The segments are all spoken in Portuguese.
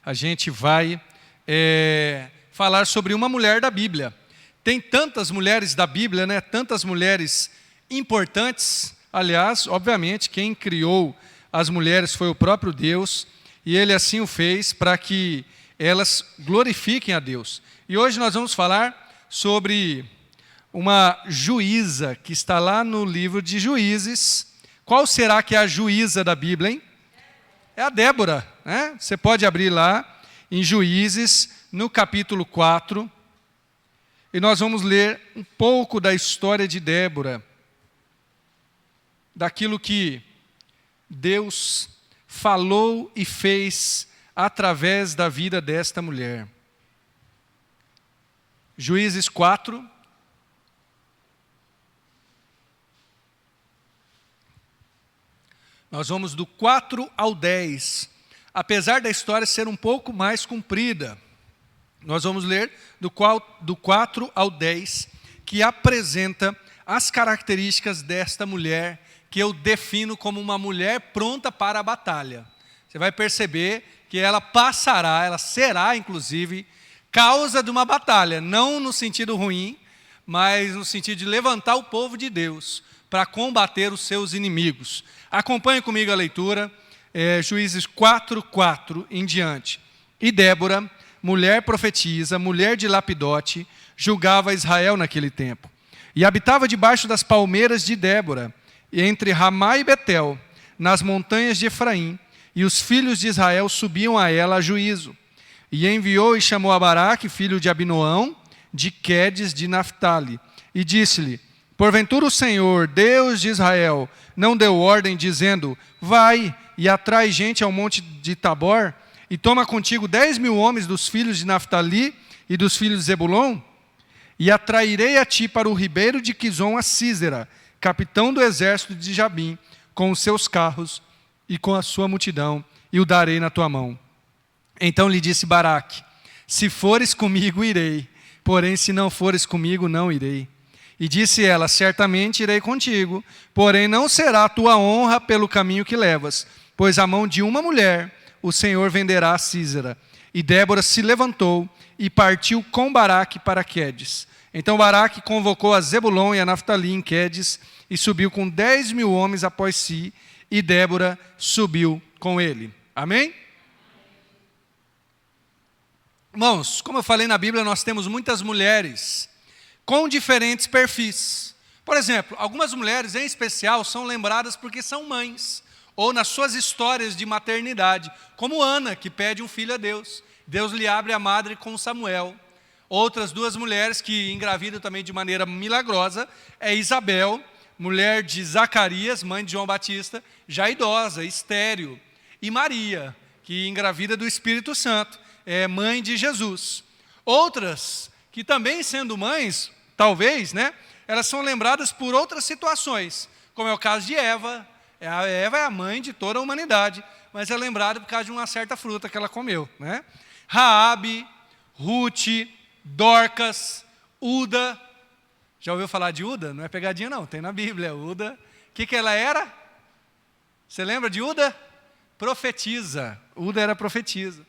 A gente vai falar sobre uma mulher da Bíblia. Tem tantas mulheres da Bíblia, né? Tantas mulheres importantes. Aliás, obviamente, quem criou as mulheres foi o próprio Deus, e Ele assim o fez para que elas glorifiquem a Deus. E hoje nós vamos falar sobre uma juíza que está lá no livro de Juízes. Qual será que é a juíza da Bíblia, hein? É a Débora, né? Você pode abrir lá em Juízes, no capítulo 4, e nós vamos ler um pouco da história de Débora, daquilo que Deus falou e fez através da vida desta mulher. Juízes 4. Nós vamos do 4 ao 10. Apesar da história ser um pouco mais comprida, nós vamos ler do 4 ao 10, que apresenta as características desta mulher, que eu defino como uma mulher pronta para a batalha. Você vai perceber que ela passará, ela será, inclusive, causa de uma batalha, não no sentido ruim, mas no sentido de levantar o povo de Deus para combater os seus inimigos. Acompanhe comigo a leitura, Juízes 4 em diante. E Débora, mulher profetisa, mulher de Lapidote, julgava Israel naquele tempo. E habitava debaixo das palmeiras de Débora, entre Ramá e Betel, nas montanhas de Efraim, e os filhos de Israel subiam a ela a juízo. E enviou e chamou a Baraque, filho de Abinoão, de Quedes de Naphtali, e disse-lhe: porventura o Senhor, Deus de Israel, não deu ordem, dizendo: vai e atrai gente ao monte de Tabor, e toma contigo 10.000 homens dos filhos de Naphtali e dos filhos de Zebulon? E atrairei a ti para o ribeiro de Quizon a Sísera, capitão do exército de Jabim, com os seus carros e com a sua multidão, e o darei na tua mão. Então lhe disse Baraque: se fores comigo, irei, porém se não fores comigo, não irei. E disse ela: certamente irei contigo, porém não será a tua honra pelo caminho que levas, pois a mão de uma mulher o Senhor venderá a Sísera. E Débora se levantou e partiu com Baraque para Quedes. Então Baraque convocou a Zebulon e a Naphtali em Quedes, e subiu com 10.000 homens após si, e Débora subiu com ele. Amém? Irmãos, como eu falei na Bíblia, nós temos muitas mulheres com diferentes perfis. Por exemplo, algumas mulheres em especial são lembradas porque são mães, ou nas suas histórias de maternidade, como Ana, que pede um filho a Deus. Deus lhe abre a madre com Samuel. Outras duas mulheres que engravidam também de maneira milagrosa é Isabel, mulher de Zacarias, mãe de João Batista, já idosa, estéril, e Maria, que engravida do Espírito Santo, é mãe de Jesus. Outras, que também sendo mães, talvez, né, elas são lembradas por outras situações, como é o caso de Eva. A Eva é a mãe de toda a humanidade, mas é lembrada por causa de uma certa fruta que ela comeu, né? Raabe, Ruth, Dorcas, Uda. Já ouviu falar de Uda? Não é pegadinha não, tem na Bíblia. Uda, o que ela era? Você lembra de Uda? Profetisa. Uda era profetisa.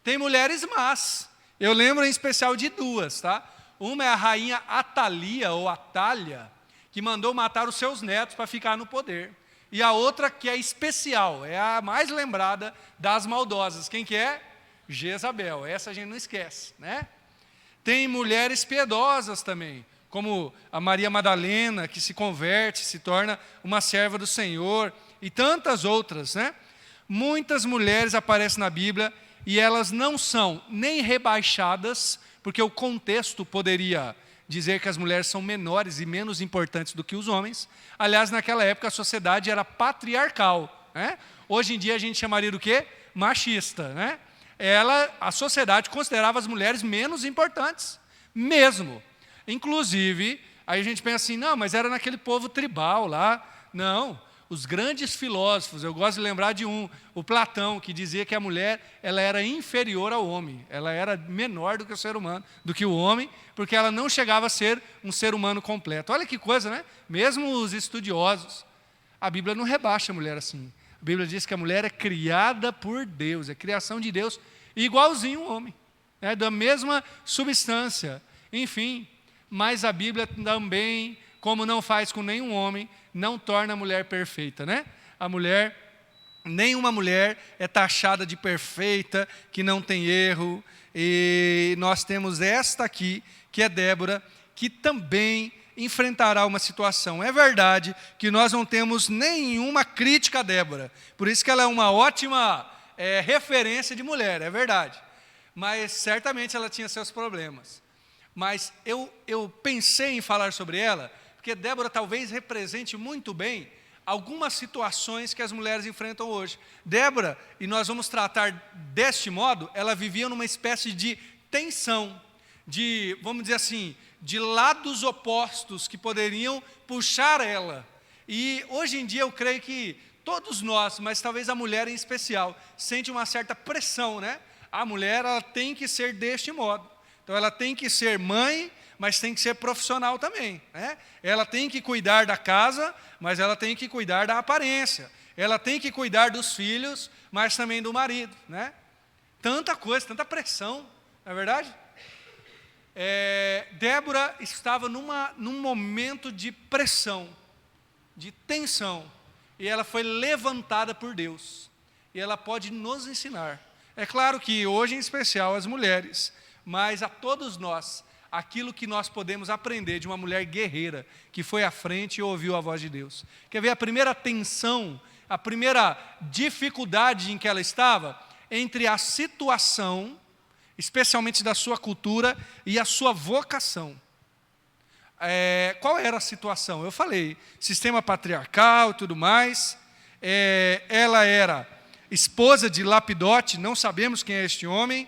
Tem mulheres más. Eu lembro em especial de duas, tá? Uma é a rainha Atalia, ou Atália, que mandou matar os seus netos para ficar no poder. E a outra que é especial, é a mais lembrada das maldosas. Quem que é? Jezabel. Essa a gente não esquece, né? Tem mulheres piedosas também, como a Maria Madalena, que se converte, se torna uma serva do Senhor, e tantas outras, né? Muitas mulheres aparecem na Bíblia e elas não são nem rebaixadas, porque o contexto poderia dizer que as mulheres são menores e menos importantes do que os homens. Aliás, naquela época a sociedade era patriarcal, né? Hoje em dia a gente chamaria do quê? Machista, né? A sociedade considerava as mulheres menos importantes, mesmo. Inclusive, aí a gente pensa assim, não, mas era naquele povo tribal lá. Não, os grandes filósofos, eu gosto de lembrar de o Platão, que dizia que a mulher ela era inferior ao homem, ela era menor do que o ser humano, do que o homem, porque ela não chegava a ser um ser humano completo. Olha que coisa, né? Mesmo os estudiosos, a Bíblia não rebaixa a mulher assim. A Bíblia diz que a mulher é criada por Deus, é criação de Deus, igualzinho o homem, da mesma substância. Enfim, mas a Bíblia também, como não faz com nenhum homem, não torna a mulher perfeita, A mulher, nenhuma mulher é taxada de perfeita, que não tem erro. E nós temos esta aqui, que é Débora, que também enfrentará uma situação. É verdade que nós não temos nenhuma crítica a Débora, por isso que ela é uma ótima referência de mulher, é verdade. Mas certamente ela tinha seus problemas. Mas eu pensei em falar sobre ela, porque Débora talvez represente muito bem algumas situações que as mulheres enfrentam hoje. Débora, e nós vamos tratar deste modo, ela vivia numa espécie de tensão, vamos dizer assim, de lados opostos que poderiam puxar ela. E hoje em dia eu creio que todos nós, mas talvez a mulher em especial, sente uma certa pressão, A mulher, ela tem que ser deste modo. Então ela tem que ser mãe, mas tem que ser profissional também, Ela tem que cuidar da casa, mas ela tem que cuidar da aparência. Ela tem que cuidar dos filhos, mas também do marido, Tanta coisa, tanta pressão, não é verdade? Débora estava num momento de pressão, de tensão, e ela foi levantada por Deus, e ela pode nos ensinar. É claro que hoje em especial as mulheres, mas a todos nós, aquilo que nós podemos aprender de uma mulher guerreira, que foi à frente e ouviu a voz de Deus. Quer ver a primeira tensão, a primeira dificuldade em que ela estava? Entre a situação, especialmente da sua cultura, e a sua vocação. Qual era a situação? Eu falei, sistema patriarcal e tudo mais. Ela era esposa de Lapidote, não sabemos quem é este homem,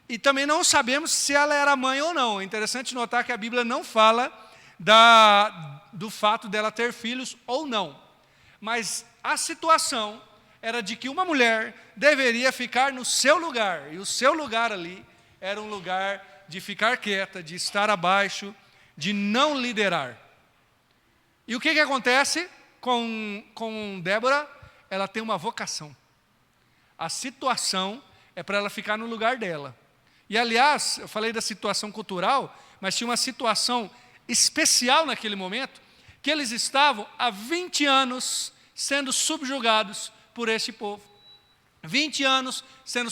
e também não sabemos se ela era mãe ou não. É interessante notar que a Bíblia não fala do fato dela ter filhos ou não. Mas a situação era de que uma mulher deveria ficar no seu lugar, e o seu lugar ali era um lugar de ficar quieta, de estar abaixo, de não liderar. E o que acontece com Débora? Ela tem uma vocação. A situação é para ela ficar no lugar dela. E aliás, eu falei da situação cultural, mas tinha uma situação especial naquele momento, que eles estavam há 20 anos sendo subjugados por este povo. 20 anos sendo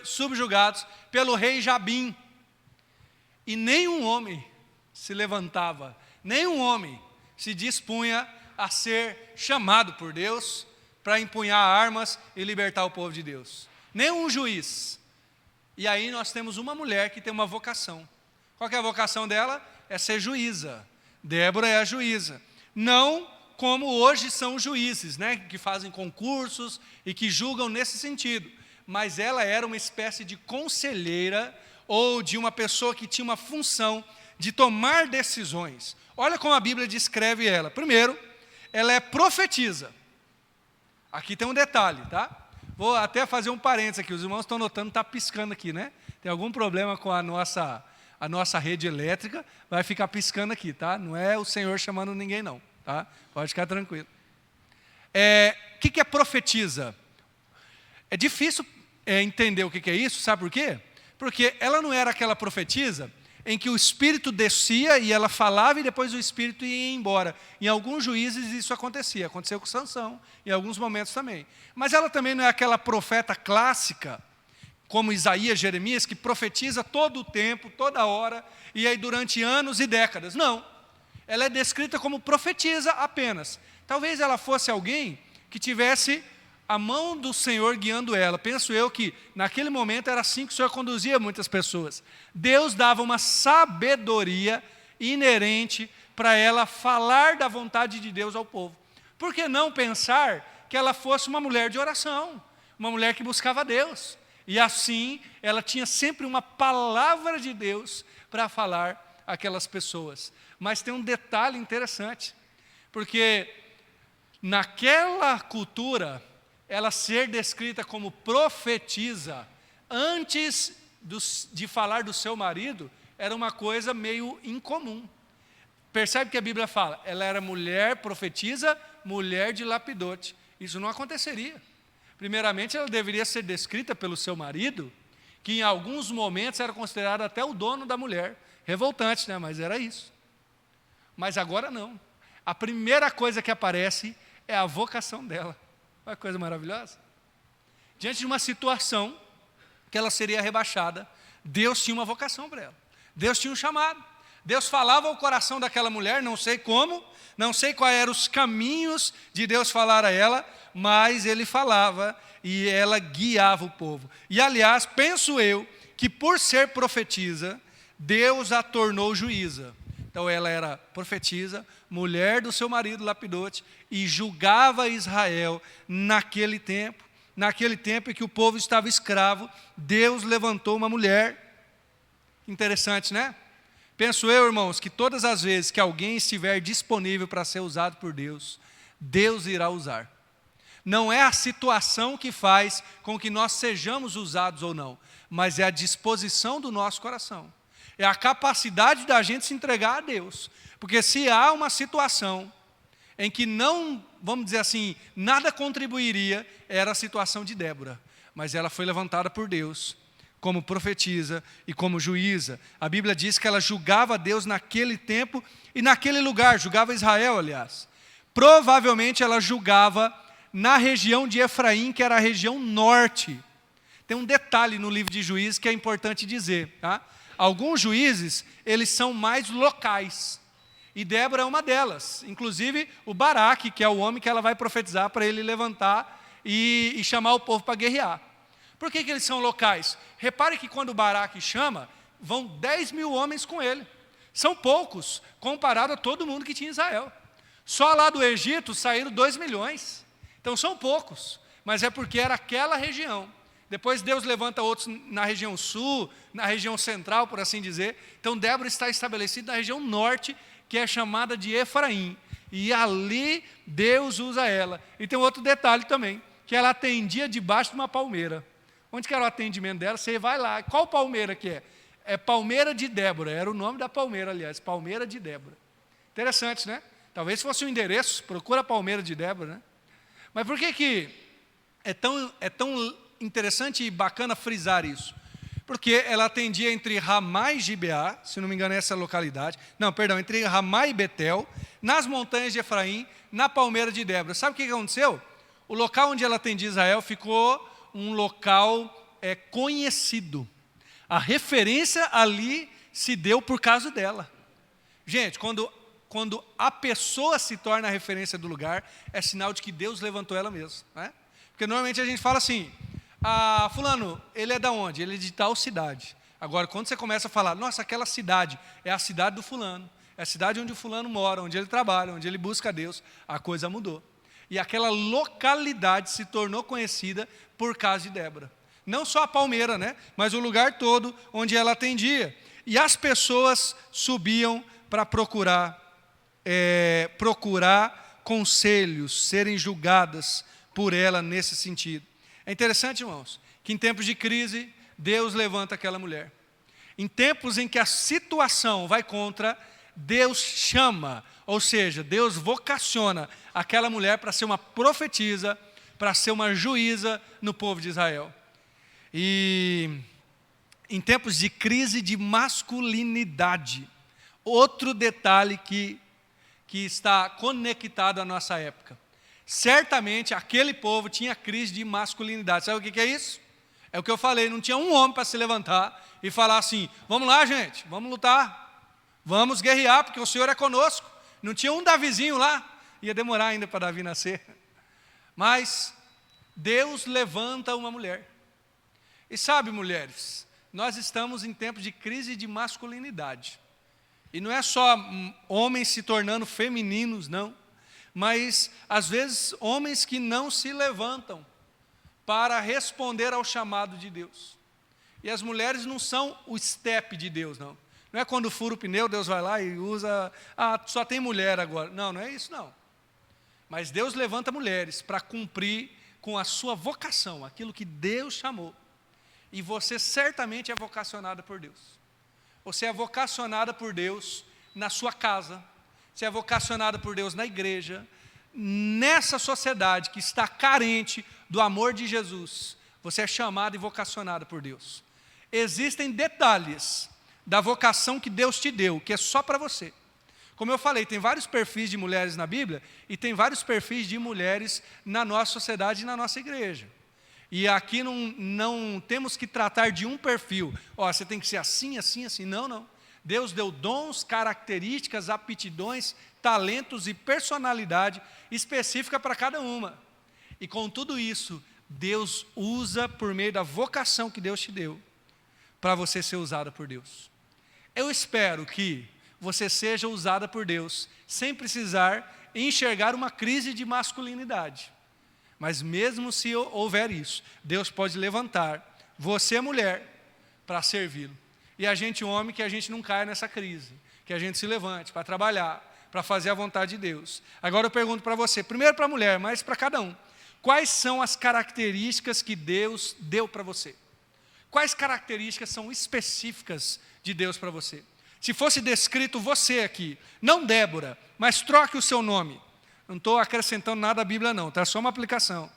subjugados pelo rei Jabim. E nenhum homem se levantava, nenhum homem se dispunha a ser chamado por Deus para empunhar armas e libertar o povo de Deus. Nenhum juiz. E aí nós temos uma mulher que tem uma vocação. Qual que é a vocação dela? É ser juíza. Débora é a juíza. Não como hoje são os juízes, que fazem concursos e que julgam nesse sentido. Mas ela era uma espécie de conselheira ou de uma pessoa que tinha uma função de tomar decisões. Olha como a Bíblia descreve ela. Primeiro, ela é profetisa. Aqui tem um detalhe, tá? Vou até fazer um parênteses aqui, os irmãos estão notando, está piscando aqui, Tem algum problema com a nossa rede elétrica, vai ficar piscando aqui, tá? Não é o Senhor chamando ninguém não, tá? Pode ficar tranquilo. O que é profetisa? É difícil entender o que é isso, sabe por quê? Porque ela não era aquela profetisa em que o Espírito descia e ela falava e depois o Espírito ia embora. Em alguns juízes isso acontecia, aconteceu com Sansão, em alguns momentos também. Mas ela também não é aquela profeta clássica, como Isaías, Jeremias, que profetiza todo o tempo, toda hora, e aí durante anos e décadas. Não, ela é descrita como profetisa apenas. Talvez ela fosse alguém que tivesse a mão do Senhor guiando ela. Penso eu que naquele momento era assim que o Senhor conduzia muitas pessoas. Deus dava uma sabedoria inerente para ela falar da vontade de Deus ao povo. Por que não pensar que ela fosse uma mulher de oração, uma mulher que buscava Deus? E assim ela tinha sempre uma palavra de Deus para falar àquelas pessoas. Mas tem um detalhe interessante, porque naquela cultura, ela ser descrita como profetisa, antes de falar do seu marido, era uma coisa meio incomum. Percebe que a Bíblia fala, ela era mulher profetisa, mulher de Lapidote. isso não aconteceria. Primeiramente, ela deveria ser descrita pelo seu marido, que em alguns momentos era considerado até o dono da mulher. Revoltante, né? Mas era isso. Mas agora não. A primeira coisa que aparece é a vocação dela. Olha que coisa maravilhosa. Diante de uma situação que ela seria rebaixada, Deus tinha uma vocação para ela. Deus tinha um chamado. Deus falava ao coração daquela mulher, não sei como, não sei quais eram os caminhos de Deus falar a ela, mas Ele falava e ela guiava o povo. E, aliás, penso eu que por ser profetisa, Deus a tornou juíza. Então, ela era profetisa, mulher do seu marido Lapidote, e julgava Israel naquele tempo em que o povo estava escravo. Deus levantou uma mulher. Interessante, né? Penso eu, irmãos, que todas as vezes que alguém estiver disponível para ser usado por Deus, Deus irá usar. Não é a situação que faz com que nós sejamos usados ou não, mas é a disposição do nosso coração. É a capacidade da gente se entregar a Deus. Porque se há uma situação em que não, vamos dizer assim, nada contribuiria, era a situação de Débora. Mas ela foi levantada por Deus como profetisa e como juíza. A Bíblia diz que ela julgava Deus naquele tempo e naquele lugar, julgava Israel, aliás. Provavelmente ela julgava na região de Efraim, que era a região norte. Tem um detalhe no livro de Juízes que é importante dizer, tá? Alguns juízes, eles são mais locais. E Débora é uma delas. Inclusive, o Baraque, que é o homem que ela vai profetizar para ele levantar e chamar o povo para guerrear. Por que eles são locais? Repare que quando o Baraque chama, vão 10 mil homens com ele. São poucos, comparado a todo mundo que tinha em Israel. Só lá do Egito saíram 2 milhões. Então são poucos, mas é porque era aquela região. Depois Deus levanta outros na região sul, na região central, por assim dizer. Então Débora está estabelecida na região norte, que é chamada de Efraim. E ali Deus usa ela. E tem outro detalhe também, que ela atendia debaixo de uma palmeira. Onde que era o atendimento dela? Você vai lá. Qual palmeira que é? É Palmeira de Débora. Era o nome da palmeira, aliás. Palmeira de Débora. Interessante, né? Talvez fosse um endereço. Procura a Palmeira de Débora, né? Mas por que é tão interessante e bacana frisar isso? Porque ela atendia entre Ramá e Gibeá, se não me engano essa é a localidade. Não, perdão, entre Ramá e Betel, nas montanhas de Efraim, na Palmeira de Débora. Sabe o que aconteceu? O local onde ela atendia Israel ficou um local conhecido. A referência ali se deu por causa dela. Gente, quando a pessoa se torna a referência do lugar, é sinal de que Deus levantou ela mesmo, né? Porque normalmente a gente fala assim, fulano, ele é da onde? Ele é de tal cidade. Agora, quando você começa a falar, nossa, aquela cidade é a cidade do fulano, é a cidade onde o fulano mora, onde ele trabalha, onde ele busca a Deus, a coisa mudou. E aquela localidade se tornou conhecida por causa de Débora. Não só a palmeira, né? Mas o lugar todo onde ela atendia. E as pessoas subiam para procurar conselhos, serem julgadas por ela nesse sentido. É interessante, irmãos, que em tempos de crise, Deus levanta aquela mulher. Em tempos em que a situação vai contra, Deus chama, ou seja, Deus vocaciona aquela mulher para ser uma profetisa, para ser uma juíza no povo de Israel. E em tempos de crise de masculinidade, outro detalhe que está conectado à nossa época. Certamente aquele povo tinha crise de masculinidade. Sabe o que é isso? É o que eu falei, não tinha um homem para se levantar e falar assim, vamos lá gente, vamos lutar, vamos guerrear porque o Senhor é conosco. Não tinha um Davizinho lá, ia demorar ainda para Davi nascer. Mas Deus levanta uma mulher. E sabe, mulheres, nós estamos em tempos de crise de masculinidade. E não é só homens se tornando femininos, não. Mas, às vezes, homens que não se levantam para responder ao chamado de Deus. E as mulheres não são o step de Deus, não. Não é quando fura o pneu, Deus vai lá e usa, só tem mulher agora. Não, não é isso, não. Mas Deus levanta mulheres para cumprir com a sua vocação, aquilo que Deus chamou. E você certamente é vocacionada por Deus. Você é vocacionada por Deus na sua casa. Você é vocacionada por Deus na igreja, nessa sociedade que está carente do amor de Jesus, você é chamado e vocacionado por Deus. Existem detalhes da vocação que Deus te deu, que é só para você. Como eu falei, tem vários perfis de mulheres na Bíblia e tem vários perfis de mulheres na nossa sociedade e na nossa igreja. E aqui não temos que tratar de um perfil. Você tem que ser assim, assim, assim. Não. Deus deu dons, características, aptidões, talentos e personalidade específica para cada uma. E com tudo isso, Deus usa por meio da vocação que Deus te deu, para você ser usada por Deus. Eu espero que você seja usada por Deus, sem precisar enxergar uma crise de masculinidade. Mas mesmo se houver isso, Deus pode levantar você, mulher, para servi-lo. E a gente, homem, que a gente não caia nessa crise, que a gente se levante para trabalhar, para fazer a vontade de Deus. Agora eu pergunto para você, primeiro para a mulher, mas para cada um. Quais são as características que Deus deu para você? Quais características são específicas de Deus para você? Se fosse descrito você aqui, não Débora, mas troque o seu nome. Não estou acrescentando nada à Bíblia não, tá? Só uma aplicação.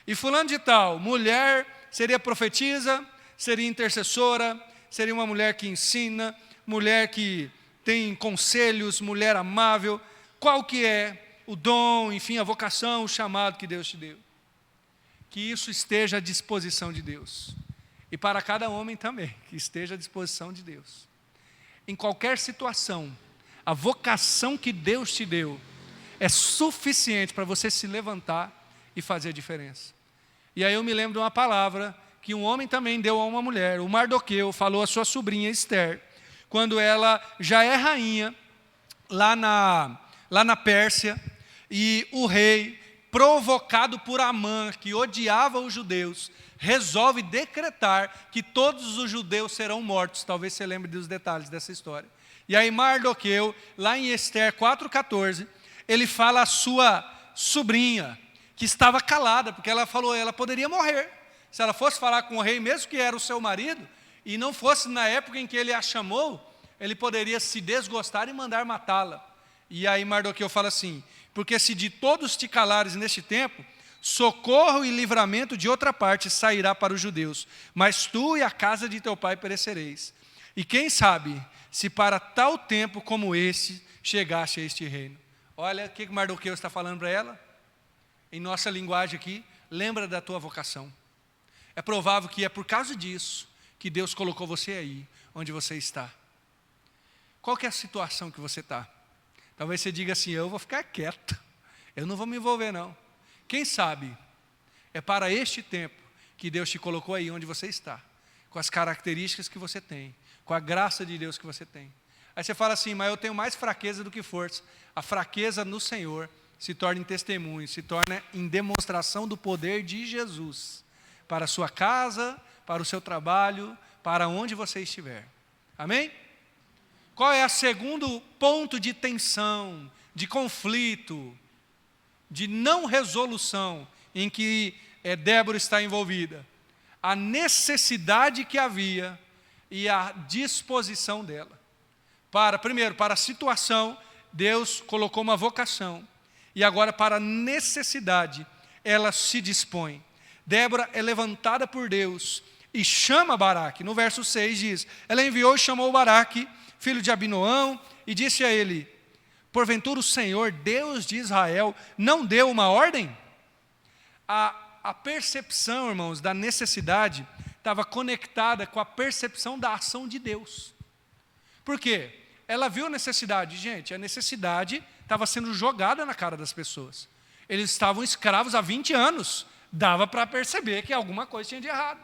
E fulano de tal, mulher, seria profetisa, seria intercessora, seria uma mulher que ensina, mulher que tem conselhos, mulher amável. Qual que é o dom, enfim, a vocação, o chamado que Deus te deu? Que isso esteja à disposição de Deus. E para cada homem também, que esteja à disposição de Deus. Em qualquer situação, a vocação que Deus te deu é suficiente para você se levantar e fazer a diferença. E aí eu me lembro de uma palavra que um homem também deu a uma mulher. O Mardoqueu falou à sua sobrinha Esther, quando ela já é rainha lá na Pérsia, e o rei, provocado por Amã, que odiava os judeus, resolve decretar que todos os judeus serão mortos. Talvez você lembre dos detalhes dessa história. E aí Mardoqueu, lá em Esther 4,14, ele fala à sua sobrinha, que estava calada, porque ela falou, ela poderia morrer. Se ela fosse falar com o rei, mesmo que era o seu marido, e não fosse na época em que ele a chamou, ele poderia se desgostar e mandar matá-la. E aí Mardoqueu fala assim, porque se de todos te calares neste tempo, socorro e livramento de outra parte sairá para os judeus, mas tu e a casa de teu pai perecereis. E quem sabe, se para tal tempo como esse, chegaste a este reino. Olha o que Mardoqueu está falando para ela, em nossa linguagem aqui, lembra da tua vocação. É provável que é por causa disso, que Deus colocou você aí, onde você está. Qual que é a situação que você está? Talvez você diga assim, eu vou ficar quieto, eu não vou me envolver não. Quem sabe, é para este tempo que Deus te colocou aí onde você está, com as características que você tem, com a graça de Deus que você tem. Aí você fala assim, mas eu tenho mais fraqueza do que força. A fraqueza no Senhor se torna em testemunho, se torna em demonstração do poder de Jesus, para a sua casa, para o seu trabalho, para onde você estiver. Amém? Qual é o segundo ponto de tensão, de conflito, de não resolução em que Débora está envolvida? A necessidade que havia e a disposição dela. Primeiro, para a situação, Deus colocou uma vocação. E agora, para a necessidade, ela se dispõe. Débora é levantada por Deus e chama Baraque. No verso 6 diz, ela enviou e chamou Baraque, filho de Abinoão, e disse a ele, porventura o Senhor, Deus de Israel, não deu uma ordem? A percepção, irmãos, da necessidade estava conectada com a percepção da ação de Deus. Por quê? Ela viu a necessidade. Gente, a necessidade estava sendo jogada na cara das pessoas. Eles estavam escravos há 20 anos. Dava para perceber que alguma coisa tinha de errado.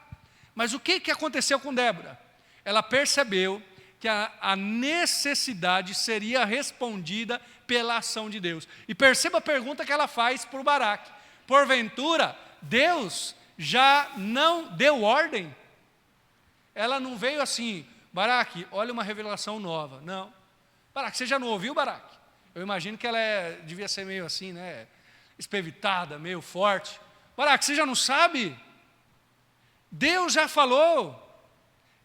Mas o que aconteceu com Débora? Ela percebeu que a necessidade seria respondida pela ação de Deus. E perceba a pergunta que ela faz para o Baraque. Porventura, Deus já não deu ordem? Ela não veio assim, Baraque, olha uma revelação nova. Não. Baraque, você já não ouviu, Baraque? Eu imagino que ela devia ser meio assim, né? Espevitada, meio forte. Baraque, você já não sabe? Deus já falou.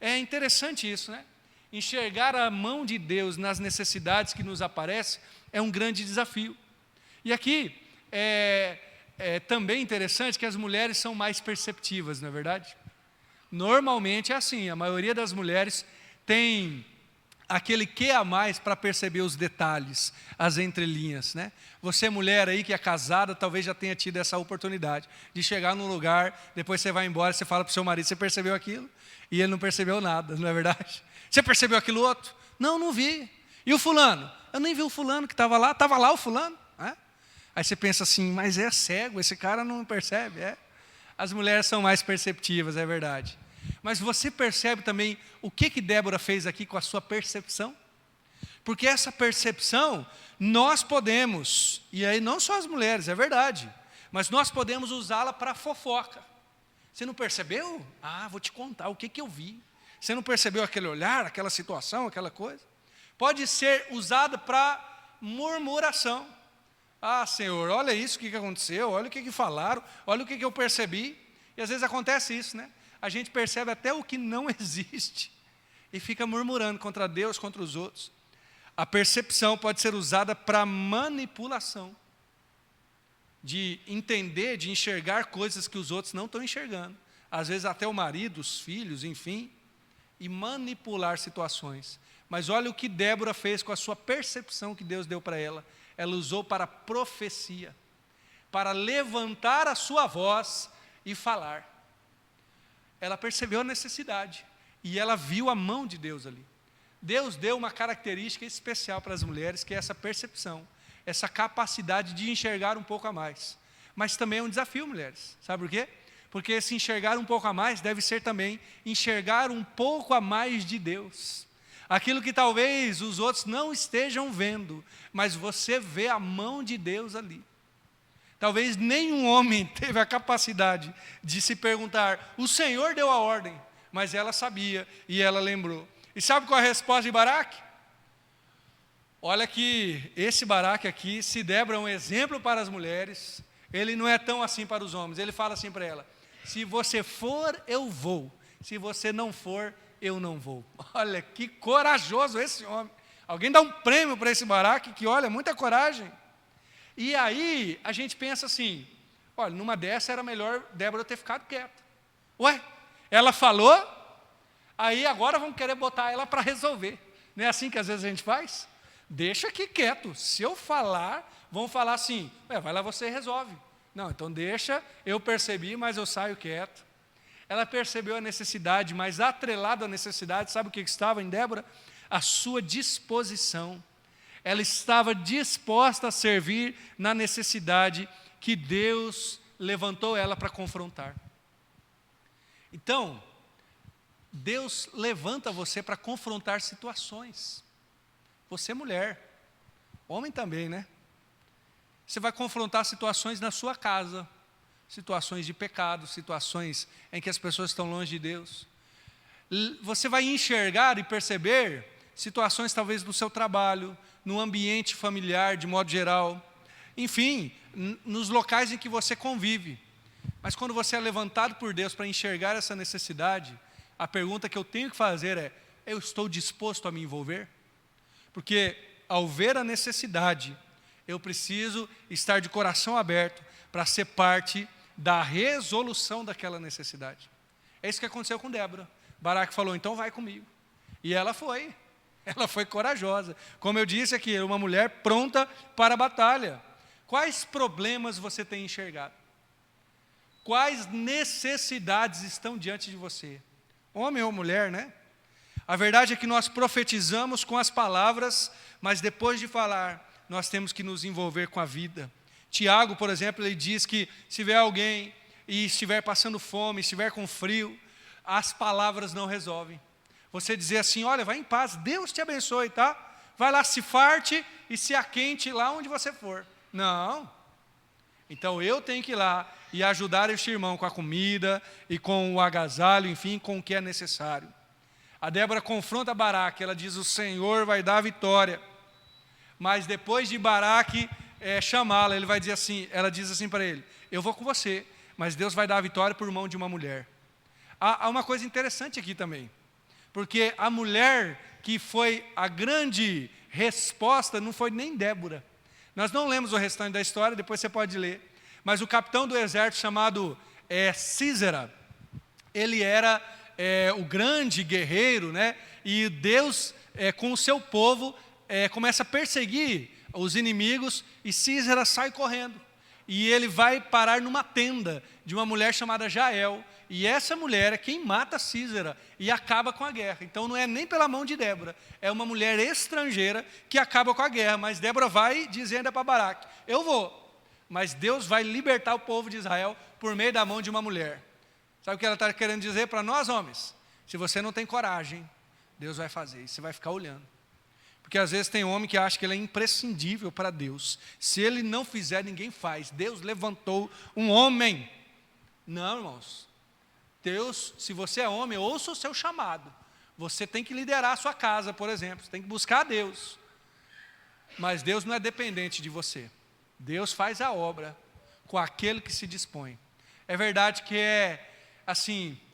É interessante isso, né? Enxergar a mão de Deus nas necessidades que nos aparecem é um grande desafio. E aqui é também interessante que as mulheres são mais perceptivas, não é verdade? Normalmente é assim, a maioria das mulheres tem aquele quê a mais para perceber os detalhes, as entrelinhas, né? Você, mulher aí que é casada, talvez já tenha tido essa oportunidade de chegar num lugar, depois você vai embora, você fala para o seu marido, você percebeu aquilo? E ele não percebeu nada, não é verdade? Você percebeu aquilo outro? Não, não vi. E o fulano? Eu nem vi o fulano que estava lá o fulano. Aí você pensa assim, mas é cego, esse cara não percebe. As mulheres são mais perceptivas, é verdade. Mas você percebe também o que Débora fez aqui com a sua percepção? Porque essa percepção, nós podemos, e aí não só as mulheres, é verdade, mas nós podemos usá-la para fofoca. Você não percebeu? Vou te contar o que eu vi. Você não percebeu aquele olhar, aquela situação, aquela coisa? Pode ser usada para murmuração. Senhor, olha isso, o que aconteceu, olha o que falaram, olha o que eu percebi. E às vezes acontece isso, né? A gente percebe até o que não existe e fica murmurando contra Deus, contra os outros. A percepção pode ser usada para manipulação, de entender, de enxergar coisas que os outros não estão enxergando. Às vezes até o marido, os filhos, enfim, e manipular situações. Mas olha o que Débora fez com a sua percepção que Deus deu para ela. Ela usou para profecia, para levantar a sua voz e falar. Ela percebeu a necessidade e ela viu a mão de Deus ali. Deus deu uma característica especial para as mulheres, que é essa percepção, essa capacidade de enxergar um pouco a mais. Mas também é um desafio, mulheres. Sabe por quê? Porque esse enxergar um pouco a mais deve ser também enxergar um pouco a mais de Deus. Aquilo que talvez os outros não estejam vendo, mas você vê a mão de Deus ali. Talvez nenhum homem teve a capacidade de se perguntar, o Senhor deu a ordem, mas ela sabia e ela lembrou. E sabe qual é a resposta de Baraque? Olha que esse Baraque aqui, se Débora é um exemplo para as mulheres, ele não é tão assim para os homens. Ele fala assim para ela, se você for, eu vou. Se você não for, eu não vou. Olha que corajoso esse homem. Alguém dá um prêmio para esse Baraque, que olha, muita coragem. E aí a gente pensa assim, olha, numa dessa era melhor Débora ter ficado quieta. Ela falou, aí agora vamos querer botar ela para resolver. Não é assim que às vezes a gente faz? Deixa aqui quieto, se eu falar, vão falar assim, vai lá você resolve. Não, então deixa, eu percebi, mas eu saio quieto. Ela percebeu a necessidade, mas atrelado à necessidade, sabe o que estava em Débora? A sua disposição. Ela estava disposta a servir na necessidade que Deus levantou ela para confrontar. Então, Deus levanta você para confrontar situações. Você é mulher, homem também, né? Você vai confrontar situações na sua casa, situações de pecado, situações em que as pessoas estão longe de Deus. Você vai enxergar e perceber situações talvez no seu trabalho, no ambiente familiar de modo geral, enfim, nos locais em que você convive. Mas quando você é levantado por Deus para enxergar essa necessidade, a pergunta que eu tenho que fazer é, eu estou disposto a me envolver? Porque ao ver a necessidade, eu preciso estar de coração aberto para ser parte da resolução daquela necessidade. É isso que aconteceu com Débora. Baraque falou, então vai comigo. E ela foi corajosa. Como eu disse aqui, uma mulher pronta para a batalha. Quais problemas você tem enxergado? Quais necessidades estão diante de você? Homem ou mulher, né? A verdade é que nós profetizamos com as palavras, mas depois de falar, nós temos que nos envolver com a vida. Tiago, por exemplo, ele diz que se tiver alguém e estiver passando fome, estiver com frio, as palavras não resolvem. Você dizer assim, olha, vai em paz, Deus te abençoe, tá? Vai lá, se farte e se aquente lá onde você for. Não. Então eu tenho que ir lá e ajudar este irmão com a comida e com o agasalho, enfim, com o que é necessário. A Débora confronta Baraque, ela diz, o Senhor vai dar a vitória. Mas depois de Baraque chamá-la, ele vai dizer assim, ela diz assim para ele, eu vou com você, mas Deus vai dar a vitória por mão de uma mulher. Há uma coisa interessante aqui também, porque a mulher que foi a grande resposta não foi nem Débora. Nós não lemos o restante da história, depois você pode ler. Mas o capitão do exército chamado Císera, ele era o grande guerreiro, né? E Deus, com o seu povo, começa a perseguir os inimigos, e Císera sai correndo. E ele vai parar numa tenda de uma mulher chamada Jael. E essa mulher é quem mata Císera e acaba com a guerra. Então não é nem pela mão de Débora, é uma mulher estrangeira que acaba com a guerra. Mas Débora vai dizendo para Baraque: eu vou, mas Deus vai libertar o povo de Israel por meio da mão de uma mulher. Sabe o que ela está querendo dizer para nós, homens? Se você não tem coragem, Deus vai fazer, e você vai ficar olhando. Porque às vezes tem homem que acha que ele é imprescindível para Deus. Se ele não fizer, ninguém faz. Deus levantou um homem. Não, irmãos. Deus, se você é homem, ouça o seu chamado. Você tem que liderar a sua casa, por exemplo. Você tem que buscar a Deus. Mas Deus não é dependente de você. Deus faz a obra com aquele que se dispõe. É verdade que é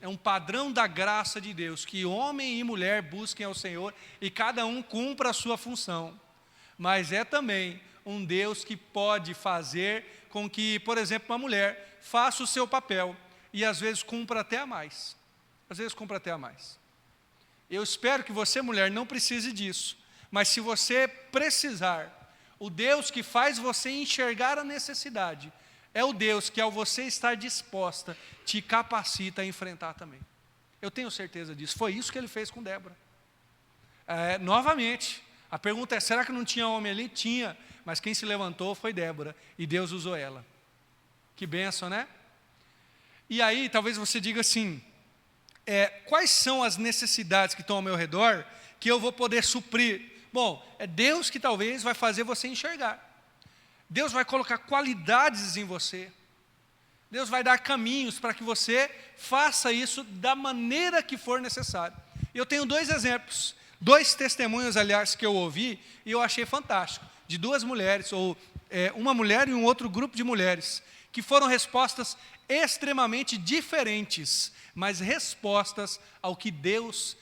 um padrão da graça de Deus, que homem e mulher busquem ao Senhor e cada um cumpra a sua função. Mas é também um Deus que pode fazer com que, por exemplo, uma mulher faça o seu papel e às vezes cumpra até a mais. Às vezes cumpra até a mais. Eu espero que você, mulher, não precise disso, mas se você precisar, o Deus que faz você enxergar a necessidade é o Deus que, ao você estar disposta, te capacita a enfrentar também. Eu tenho certeza disso. Foi isso que ele fez com Débora. Novamente, a pergunta é: será que não tinha homem ali? Tinha, mas quem se levantou foi Débora, e Deus usou ela. Que bênção, né? E aí, talvez você diga assim: quais são as necessidades que estão ao meu redor que eu vou poder suprir? Bom, é Deus que talvez vai fazer você enxergar. Deus vai colocar qualidades em você. Deus vai dar caminhos para que você faça isso da maneira que for necessário. Eu tenho 2 exemplos, 2 testemunhos, aliás, que eu ouvi e eu achei fantástico, de 2 mulheres, ou uma mulher e um outro grupo de mulheres, que foram respostas extremamente diferentes, mas respostas ao que Deus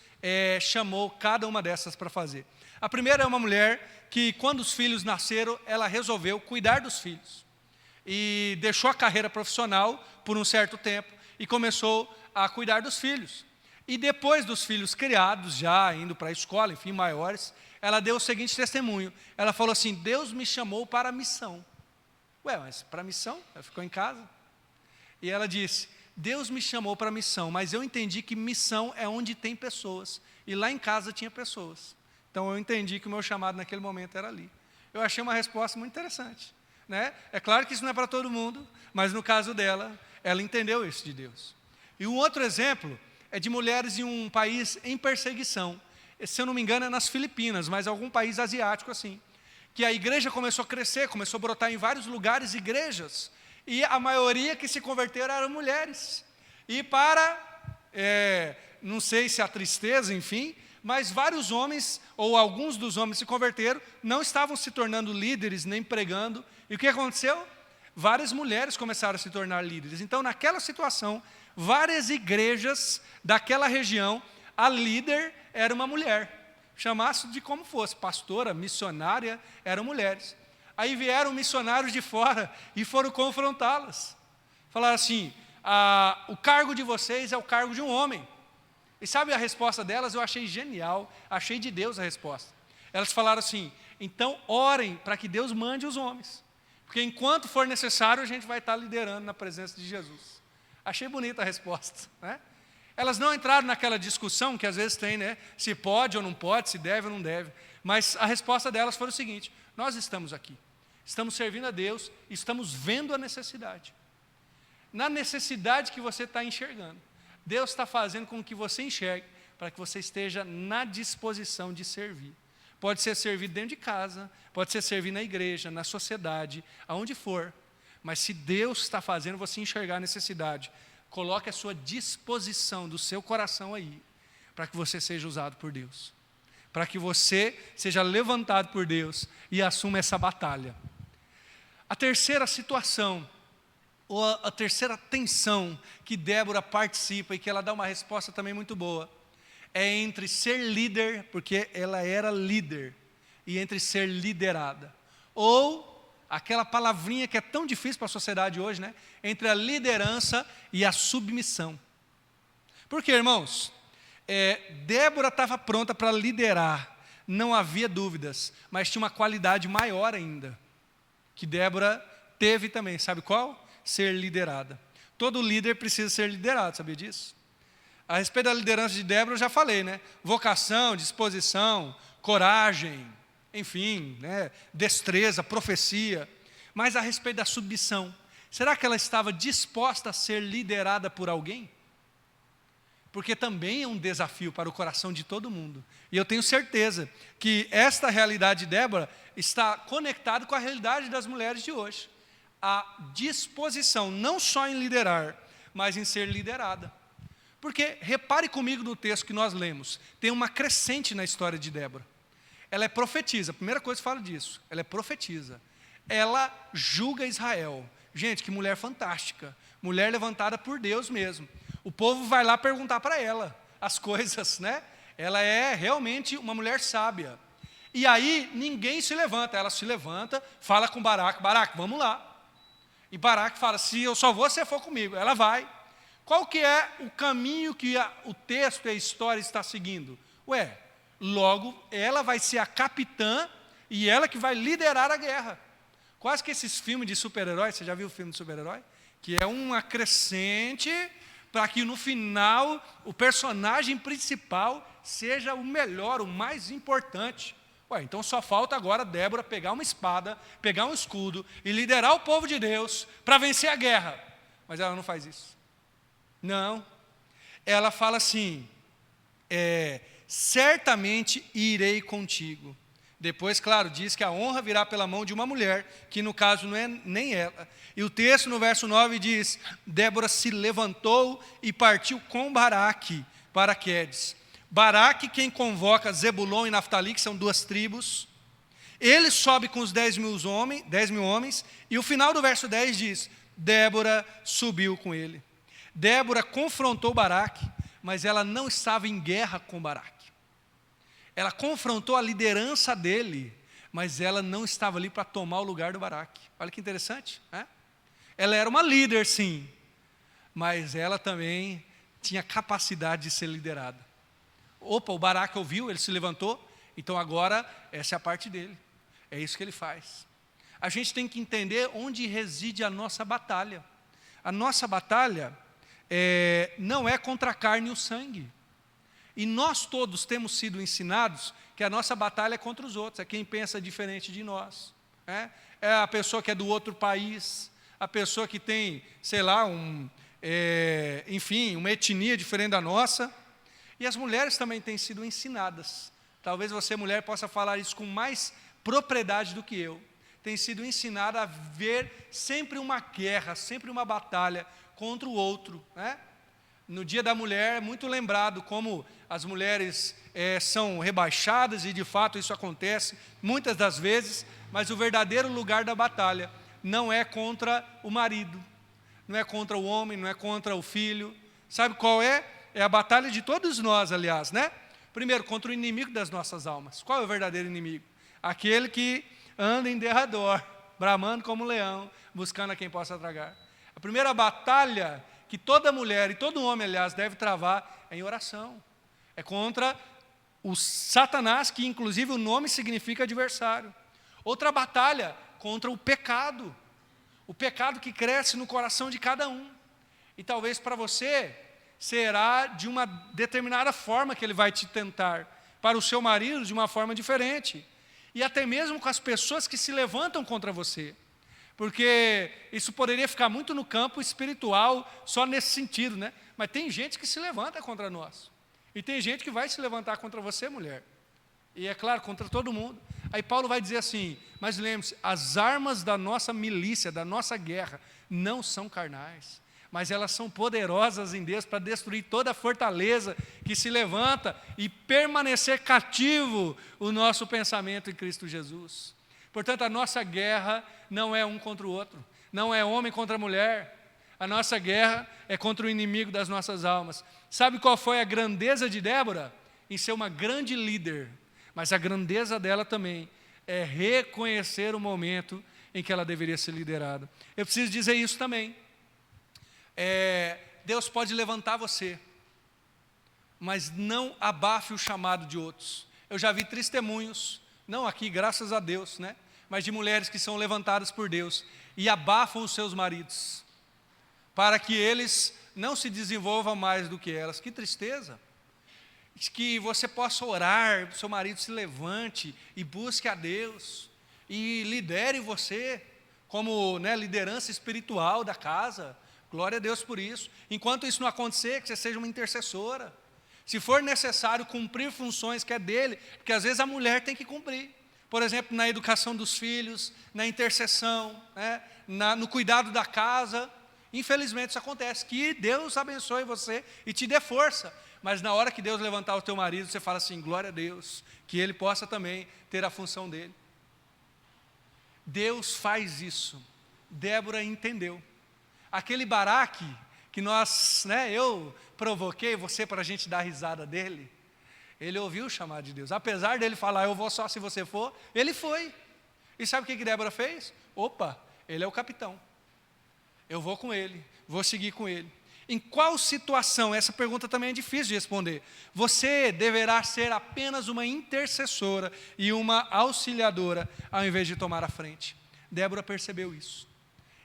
chamou cada uma dessas para fazer. A primeira é uma mulher que, quando os filhos nasceram, ela resolveu cuidar dos filhos. E deixou a carreira profissional por um certo tempo e começou a cuidar dos filhos. E depois dos filhos criados, já indo para a escola, enfim, maiores, ela deu o seguinte testemunho. Ela falou assim: Deus me chamou para a missão. Ué, mas para a missão? Ela ficou em casa. E ela disse: Deus me chamou para a missão, mas eu entendi que missão é onde tem pessoas. E lá em casa tinha pessoas. Então eu entendi que o meu chamado naquele momento era ali. Eu achei uma resposta muito interessante, né? É claro que isso não é para todo mundo, mas no caso dela, ela entendeu isso de Deus. E um outro exemplo é de mulheres em um país em perseguição. Se eu não me engano é nas Filipinas, mas algum país asiático assim. Que a igreja começou a crescer, começou a brotar em vários lugares igrejas. E a maioria que se converteram eram mulheres. E não sei se a tristeza, enfim, mas vários homens, ou alguns dos homens se converteram, não estavam se tornando líderes, nem pregando. E o que aconteceu? Várias mulheres começaram a se tornar líderes. Então, naquela situação, várias igrejas daquela região, a líder era uma mulher. Chamasse de como fosse, pastora, missionária, eram mulheres. Aí vieram missionários de fora e foram confrontá-las. Falaram assim: o cargo de vocês é o cargo de um homem. E sabe a resposta delas? Eu achei genial, achei de Deus a resposta. Elas falaram assim: então orem para que Deus mande os homens, porque enquanto for necessário a gente vai estar liderando na presença de Jesus. Achei bonita a resposta, né? Elas não entraram naquela discussão que às vezes tem, né? Se pode ou não pode, se deve ou não deve. Mas a resposta delas foi o seguinte: nós estamos aqui, estamos servindo a Deus, estamos vendo a necessidade. Na necessidade que você está enxergando, Deus está fazendo com que você enxergue, para que você esteja na disposição de servir. Pode ser servido dentro de casa, pode ser servido na igreja, na sociedade, aonde for. Mas se Deus está fazendo você enxergar a necessidade, coloque a sua disposição do seu coração aí, para que você seja usado por Deus. Para que você seja levantado por Deus e assuma essa batalha. A terceira situação, ou a terceira tensão que Débora participa e que ela dá uma resposta também muito boa, é entre ser líder, porque ela era líder, e entre ser liderada. Ou aquela palavrinha que é tão difícil para a sociedade hoje, né? Entre a liderança e a submissão. Por quê, irmãos? Débora estava pronta para liderar, não havia dúvidas, mas tinha uma qualidade maior ainda, que Débora teve também, sabe qual? Ser liderada. Todo líder precisa ser liderado, sabia disso? A respeito da liderança de Débora eu já falei, né? Vocação, disposição, coragem, enfim, né? Destreza, profecia. Mas a respeito da submissão, será que ela estava disposta a ser liderada por alguém? Porque também é um desafio para o coração de todo mundo. E eu tenho certeza que esta realidade de Débora está conectada com a realidade das mulheres de hoje. A disposição, não só em liderar, mas em ser liderada. Porque, repare comigo no texto que nós lemos, tem uma crescente na história de Débora. Ela é profetisa, a primeira coisa que fala disso, ela é profetisa. Ela julga Israel. Gente, que mulher fantástica, mulher levantada por Deus mesmo. O povo vai lá perguntar para ela as coisas, né? Ela é realmente uma mulher sábia. E aí ninguém se levanta, ela se levanta, fala com Baraque, Baraque, vamos lá. E Baraque fala, se eu só vou, você for comigo. Ela vai. Qual que é o caminho que o texto e a história está seguindo? Logo, ela vai ser a capitã e ela que vai liderar a guerra. Quase que esses filmes de super-herói, você já viu o filme de super-herói? Que é uma crescente para que no final o personagem principal seja o melhor, o mais importante. Então só falta agora Débora pegar uma espada, pegar um escudo e liderar o povo de Deus para vencer a guerra. Mas ela não faz isso. Não. Ela fala assim, certamente irei contigo. Depois, claro, diz que a honra virá pela mão de uma mulher, que no caso não é nem ela. E o texto no verso 9 diz, Débora se levantou e partiu com Baraque para Quedes. Baraque quem convoca Zebulon e Naftali, que são duas tribos. Ele sobe com os 10 mil homens, e o final do verso 10 diz, Débora subiu com ele. Débora confrontou Baraque, mas ela não estava em guerra com Baraque. Ela confrontou a liderança dele, mas ela não estava ali para tomar o lugar do Baraque. Olha que interessante, né? Ela era uma líder, sim, mas ela também tinha capacidade de ser liderada. O Baraque ouviu, ele se levantou, então agora essa é a parte dele. É isso que ele faz. A gente tem que entender onde reside a nossa batalha. A nossa batalha não é contra a carne e o sangue. E nós todos temos sido ensinados que a nossa batalha é contra os outros, é quem pensa diferente de nós. É a pessoa que é do outro país, a pessoa que tem, sei lá, enfim, uma etnia diferente da nossa. E as mulheres também têm sido ensinadas. Talvez você, mulher, possa falar isso com mais propriedade do que eu. Tem sido ensinada a ver sempre uma guerra, sempre uma batalha contra o outro, né? No Dia da Mulher é muito lembrado como as mulheres são rebaixadas, e de fato isso acontece muitas das vezes, mas o verdadeiro lugar da batalha não é contra o marido, não é contra o homem, não é contra o filho. Sabe qual é? É a batalha de todos nós, aliás, né? Primeiro, contra o inimigo das nossas almas. Qual é o verdadeiro inimigo? Aquele que anda em derredor, bramando como um leão, buscando a quem possa tragar. A primeira batalha que toda mulher e todo homem, aliás, deve travar é em oração. É contra o Satanás, que inclusive o nome significa adversário. Outra batalha contra o pecado que cresce no coração de cada um. E talvez para você será de uma determinada forma que ele vai te tentar, para o seu marido de uma forma diferente, e até mesmo com as pessoas que se levantam contra você. Porque isso poderia ficar muito no campo espiritual, só nesse sentido, né? Mas tem gente que se levanta contra nós. E tem gente que vai se levantar contra você, mulher. E é claro, contra todo mundo. Aí Paulo vai dizer assim, mas lembre-se, as armas da nossa milícia, da nossa guerra, não são carnais, mas elas são poderosas em Deus para destruir toda a fortaleza que se levanta e permanecer cativo o nosso pensamento em Cristo Jesus. Portanto, a nossa guerra não é um contra o outro, não é homem contra mulher. A nossa guerra é contra o inimigo das nossas almas. Sabe qual foi a grandeza de Débora? Em ser uma grande líder. Mas a grandeza dela também é reconhecer o momento em que ela deveria ser liderada. Eu preciso dizer isso também. Deus pode levantar você, mas não abafe o chamado de outros. Eu já vi testemunhos, não aqui, graças a Deus, né? Mas de mulheres que são levantadas por Deus e abafam os seus maridos, para que eles não se desenvolvam mais do que elas. Que tristeza! Que você possa orar, seu marido se levante e busque a Deus, e lidere você como, né, liderança espiritual da casa. Glória a Deus por isso. Enquanto isso não acontecer, que você seja uma intercessora. Se for necessário cumprir funções que é dele, porque às vezes a mulher tem que cumprir. Por exemplo, na educação dos filhos, na intercessão, né, no cuidado da casa. Infelizmente isso acontece. Que Deus abençoe você e te dê força. Mas na hora que Deus levantar o teu marido, você fala assim, glória a Deus, que ele possa também ter a função dele. Deus faz isso. Débora entendeu. Aquele Baraque que eu provoquei você para a gente dar risada dele, ele ouviu o chamado de Deus. Apesar dele falar, eu vou só se você for, ele foi. E sabe o que Débora fez? Opa, ele é o capitão. Eu vou com ele, vou seguir com ele. Em qual situação, essa pergunta também é difícil de responder, você deverá ser apenas uma intercessora e uma auxiliadora, ao invés de tomar a frente? Débora percebeu isso.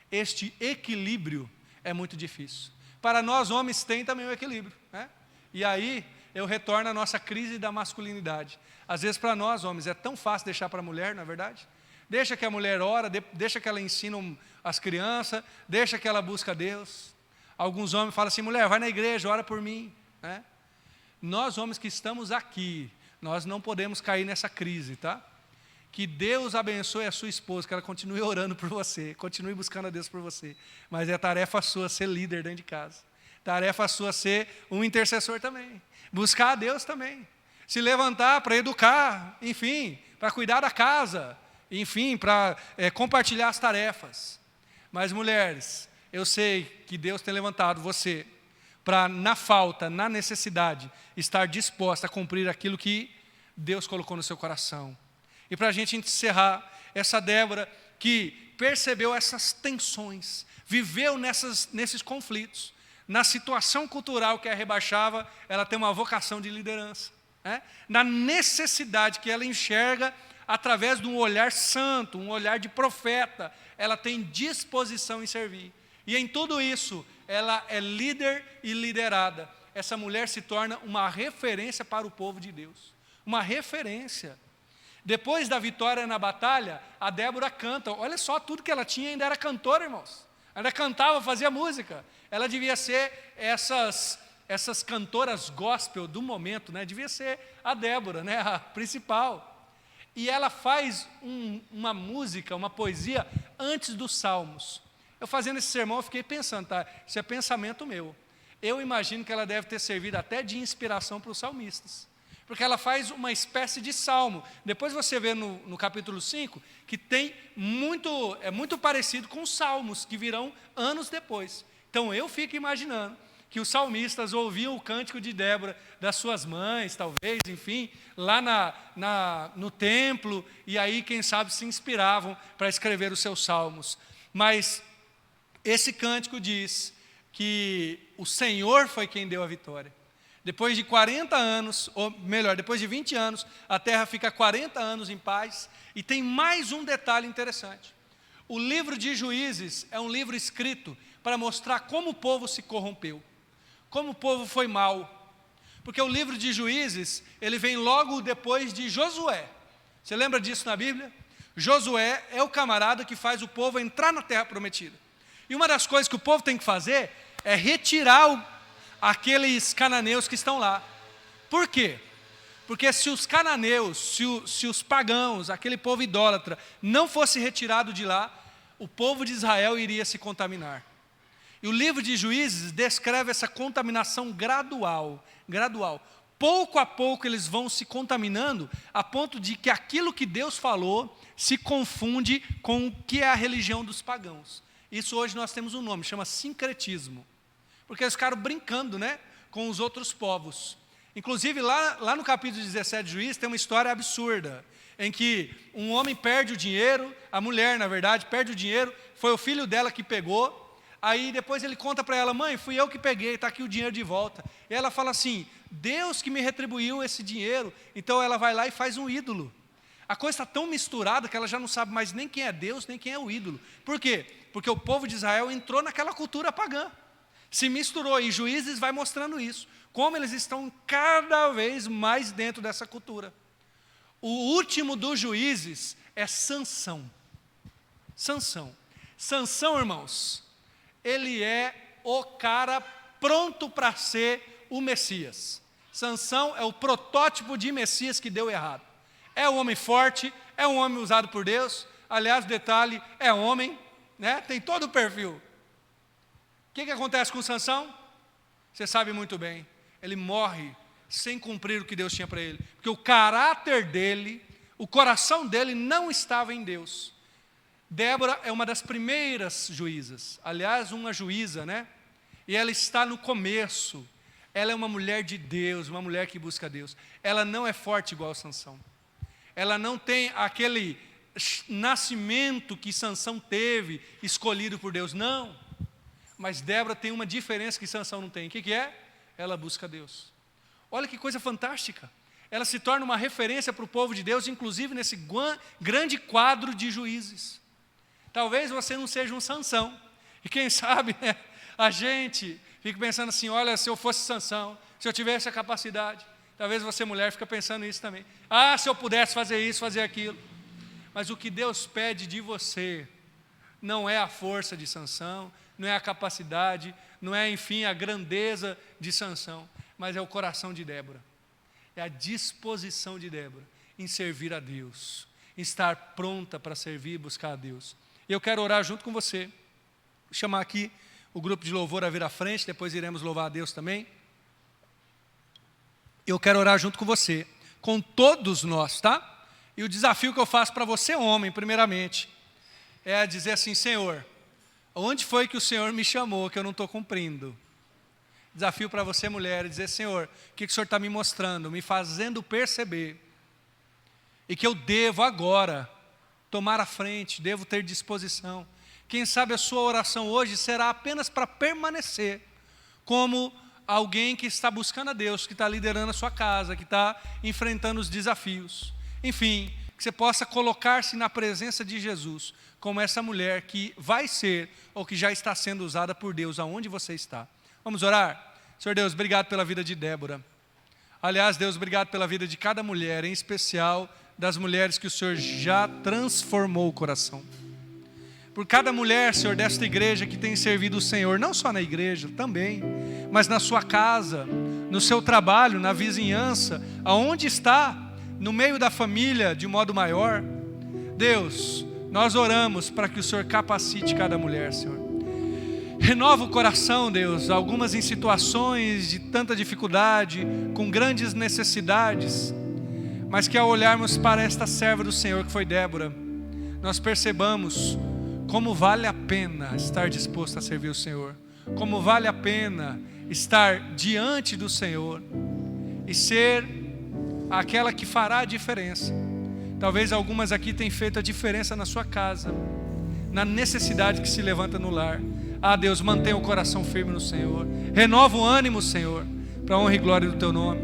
Este equilíbrio é muito difícil. Para nós homens tem também o equilíbrio, né? E aí eu retorno à nossa crise da masculinidade. Às vezes para nós homens é tão fácil deixar para a mulher, não é verdade? Deixa que a mulher ora, deixa que ela ensina as crianças, deixa que ela busca a Deus. Alguns homens falam assim, mulher, vai na igreja, ora por mim, né? Nós homens que estamos aqui, nós não podemos cair nessa crise, tá? Que Deus abençoe a sua esposa, que ela continue orando por você, continue buscando a Deus por você. Mas é tarefa sua ser líder dentro de casa. Tarefa sua ser um intercessor também. Buscar a Deus também. Se levantar para educar, enfim, para cuidar da casa, enfim, para compartilhar as tarefas. Mas mulheres, eu sei que Deus tem levantado você para, na falta, na necessidade, estar disposta a cumprir aquilo que Deus colocou no seu coração. E para a gente encerrar, essa Débora que percebeu essas tensões, viveu nesses conflitos, na situação cultural que a rebaixava, ela tem uma vocação de liderança, né? Na necessidade que ela enxerga através de um olhar santo, um olhar de profeta, ela tem disposição em servir. E em tudo isso, ela é líder e liderada. Essa mulher se torna uma referência para o povo de Deus. Uma referência. Depois da vitória na batalha, a Débora canta. Olha só, tudo que ela tinha, ainda era cantora, irmãos. Ela cantava, fazia música. Ela devia ser essas cantoras gospel do momento, né? Devia ser a Débora, né? A principal. E ela faz uma música, uma poesia, antes dos salmos. Eu fazendo esse sermão, eu fiquei pensando, tá? Isso é pensamento meu. Eu imagino que ela deve ter servido até de inspiração para os salmistas. Porque ela faz uma espécie de salmo. Depois você vê no capítulo 5, que é muito parecido com os salmos, que virão anos depois. Então eu fico imaginando que os salmistas ouviam o cântico de Débora, das suas mães, talvez, enfim, lá no templo, e aí, quem sabe, se inspiravam para escrever os seus salmos. Mas esse cântico diz que o Senhor foi quem deu a vitória. Depois de 40 anos, ou melhor, depois de 20 anos, a terra fica 40 anos em paz. E tem mais um detalhe interessante. O livro de Juízes é um livro escrito para mostrar como o povo se corrompeu, como o povo foi mal. Porque o livro de Juízes, ele vem logo depois de Josué. Você lembra disso na Bíblia? Josué é o camarada que faz o povo entrar na terra prometida. E uma das coisas que o povo tem que fazer é retirar aqueles cananeus que estão lá. Por quê? Porque se os cananeus, se os pagãos, aquele povo idólatra, não fosse retirado de lá, o povo de Israel iria se contaminar. E o livro de Juízes descreve essa contaminação gradual. Pouco a pouco eles vão se contaminando, a ponto de que aquilo que Deus falou se confunde com o que é a religião dos pagãos. Isso hoje nós temos um nome, chama sincretismo. Porque eles ficaram brincando, né, com os outros povos. Inclusive, lá no capítulo 17 de Juízes, tem uma história absurda, em que um homem perde o dinheiro, a mulher, na verdade, perde o dinheiro, foi o filho dela que pegou, aí depois ele conta para ela: mãe, fui eu que peguei, está aqui o dinheiro de volta. E ela fala assim: Deus que me retribuiu esse dinheiro. Então ela vai lá e faz um ídolo. A coisa está tão misturada que ela já não sabe mais nem quem é Deus, nem quem é o ídolo. Por quê? Porque o povo de Israel entrou naquela cultura pagã, se misturou, e Juízes vai mostrando isso, como eles estão cada vez mais dentro dessa cultura. O último dos Juízes é Sansão. Sansão, irmãos, ele é o cara pronto para ser o Messias. Sansão é o protótipo de Messias que deu errado. É um homem forte, é um homem usado por Deus. Aliás, detalhe, é homem, né? Tem todo o perfil. O que acontece com Sansão? Você sabe muito bem. Ele morre sem cumprir o que Deus tinha para ele, porque o caráter dele, o coração dele não estava em Deus. Débora é uma das primeiras juízas, aliás, uma juíza, né? E ela está no começo. Ela é uma mulher de Deus, uma mulher que busca Deus. Ela não é forte igual a Sansão. Ela não tem aquele nascimento que Sansão teve, escolhido por Deus, não. Mas Débora tem uma diferença que Sansão não tem. O que é? Ela busca Deus. Olha que coisa fantástica. Ela se torna uma referência para o povo de Deus, inclusive nesse grande quadro de juízes. Talvez você não seja um Sansão. E quem sabe, né, a gente fica pensando assim: olha, se eu fosse Sansão, se eu tivesse a capacidade. Talvez você, mulher, fica pensando isso também. Ah, se eu pudesse fazer isso, fazer aquilo. Mas o que Deus pede de você não é a força de Sansão, não é a capacidade, não é, enfim, a grandeza de Sansão, mas é o coração de Débora. É a disposição de Débora em servir a Deus, em estar pronta para servir e buscar a Deus. E eu quero orar junto com você. Vou chamar aqui o grupo de louvor a vir à frente, depois iremos louvar a Deus também. Eu quero orar junto com você, com todos nós, tá? E o desafio que eu faço para você, homem, primeiramente, é dizer assim: Senhor, onde foi que o Senhor me chamou que eu não estou cumprindo? Desafio para você, mulher, é dizer: Senhor, o que o Senhor está me mostrando, me fazendo perceber, e que eu devo agora tomar a frente, devo ter disposição. Quem sabe a sua oração hoje será apenas para permanecer como alguém que está buscando a Deus, que está liderando a sua casa, que está enfrentando os desafios. Enfim, que você possa colocar-se na presença de Jesus, como essa mulher que vai ser, ou que já está sendo usada por Deus, aonde você está. Vamos orar? Senhor Deus, obrigado pela vida de Débora. Aliás, Deus, obrigado pela vida de cada mulher, em especial das mulheres que o Senhor já transformou o coração. Por cada mulher, Senhor, desta igreja que tem servido o Senhor, não só na igreja, também, mas na sua casa, no seu trabalho, na vizinhança, aonde está, no meio da família, de modo maior. Deus, nós oramos para que o Senhor capacite cada mulher, Senhor. Renova o coração, Deus, algumas em situações de tanta dificuldade, com grandes necessidades, mas que ao olharmos para esta serva do Senhor, que foi Débora, nós percebamos como vale a pena estar disposto a servir o Senhor, como vale a pena estar diante do Senhor e ser aquela que fará a diferença. Talvez algumas aqui tenham feito a diferença na sua casa, na necessidade que se levanta no lar. Ah, Deus, mantenha o coração firme no Senhor, renova o ânimo, Senhor, para a honra e glória do Teu nome.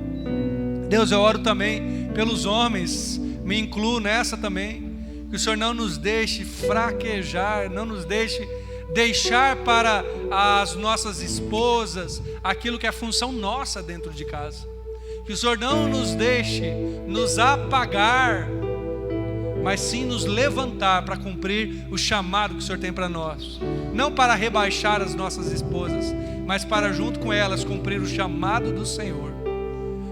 Deus, eu oro também pelos homens, me incluo nessa também, que o Senhor não nos deixe fraquejar, não nos deixe deixar para as nossas esposas aquilo que é função nossa dentro de casa. Que o Senhor não nos deixe nos apagar, mas sim nos levantar para cumprir o chamado que o Senhor tem para nós. Não para rebaixar as nossas esposas, mas para junto com elas cumprir o chamado do Senhor,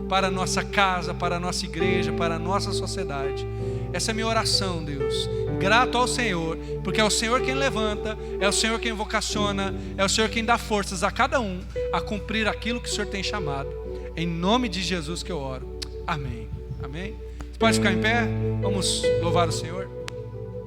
para a nossa casa, para a nossa igreja, para a nossa sociedade. Essa é a minha oração, Deus, grato ao Senhor, porque é o Senhor quem levanta, é o Senhor quem vocaciona, é o Senhor quem dá forças a cada um a cumprir aquilo que o Senhor tem chamado. Em nome de Jesus que eu oro, amém, amém. Você pode ficar em pé, vamos louvar o Senhor.